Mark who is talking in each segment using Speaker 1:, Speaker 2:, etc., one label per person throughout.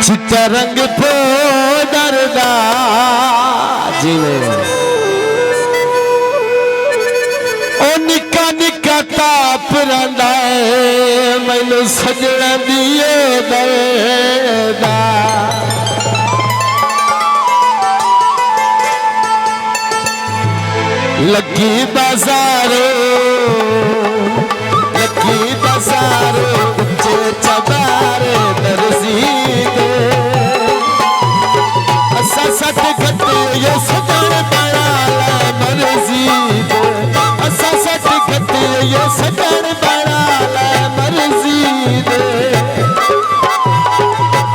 Speaker 1: चिट्टा रंग पाउडर दा जिवें ओ निक्का निक्का ताप रंदा है मैनू सजना दिए दरदा लगी बाजारो उच्चे चबारे दर्जी दे असा सट गते ये सजन बड़ा मर्जी दे असा सट गते ये सजन बड़ा मर्जी दे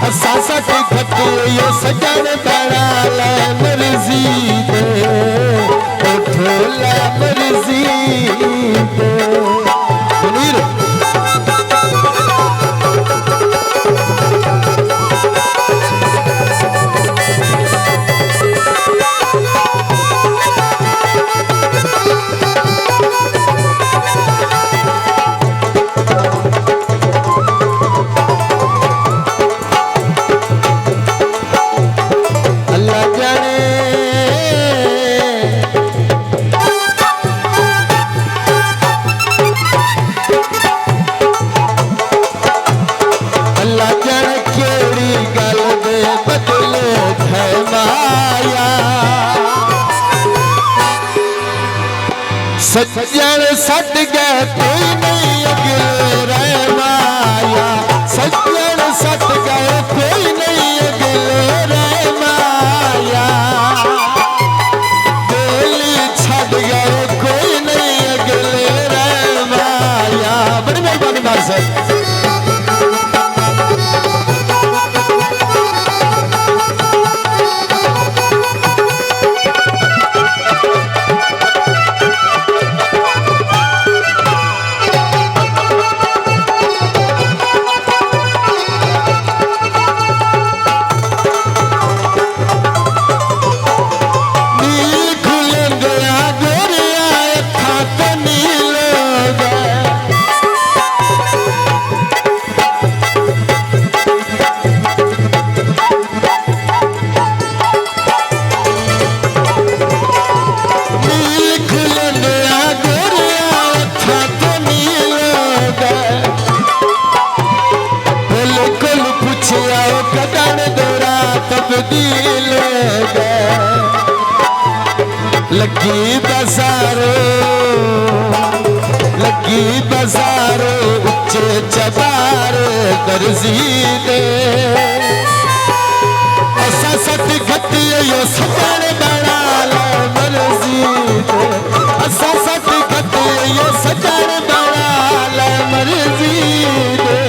Speaker 1: असा सट गते ये सजन बड़ा मर्जी दे उठोला मर्जी दे मुनीर सज्जन सट गए कोई नहीं अगले रे माया सज्जन सट गए कोई नहीं अगले रे माया दिल्ली छड़ गए कोई नहीं अगले रे माया बड़ी मेहरबानी मार सर लगी बाजारो उच्चे चबारे दर्जी दे असा सट गति यो सजन बड़ा मर्जी दे असा सट गति यो सजन बड़ा मर्जी दे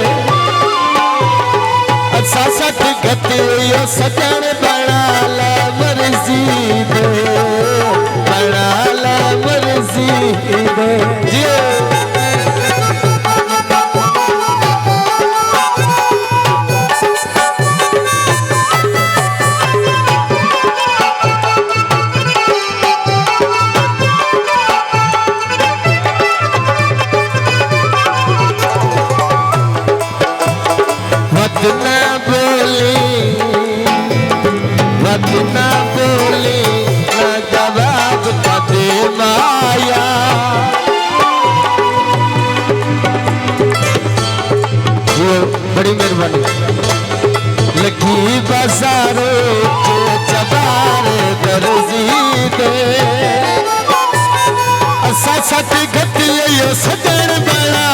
Speaker 1: असा सट गति यो सजन बड़ा मर्जी दे बड़ा मर्जी दे जी बड़ी मेहरबानी लगी बाजारो चबारे दर्जी दे असा सट गति यो सजन बड़ा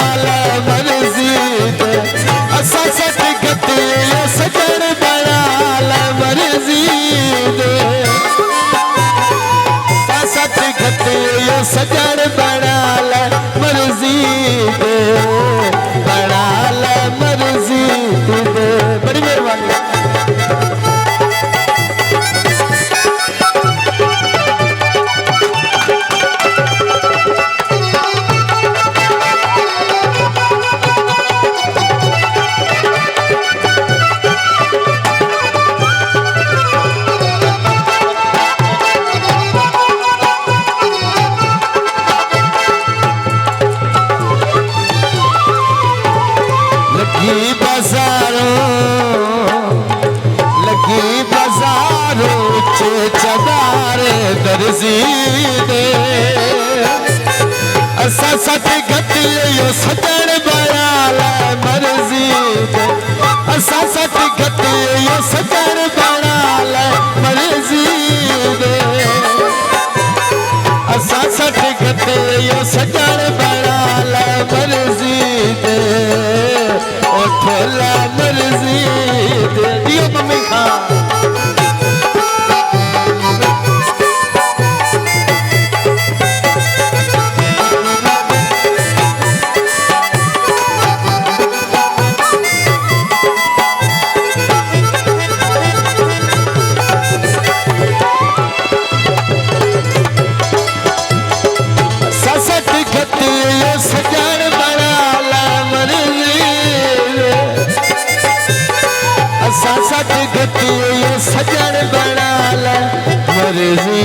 Speaker 1: मर्जी दे असा सट गति यो सजन बड़ा मर्जी दे असा सट गति यो सजन बड़ा मर्जी दे बड़ा मर्जी दे बड़ी मेहरबानी सजन बना ले मर्जी दे असा सट गति यो सजन बना ले मर्जी दे असा सट गति यो सजन बना ले मर्जी दे ओठला मर्जी दे दियो मम्मी खा सजन बना ले मर्जी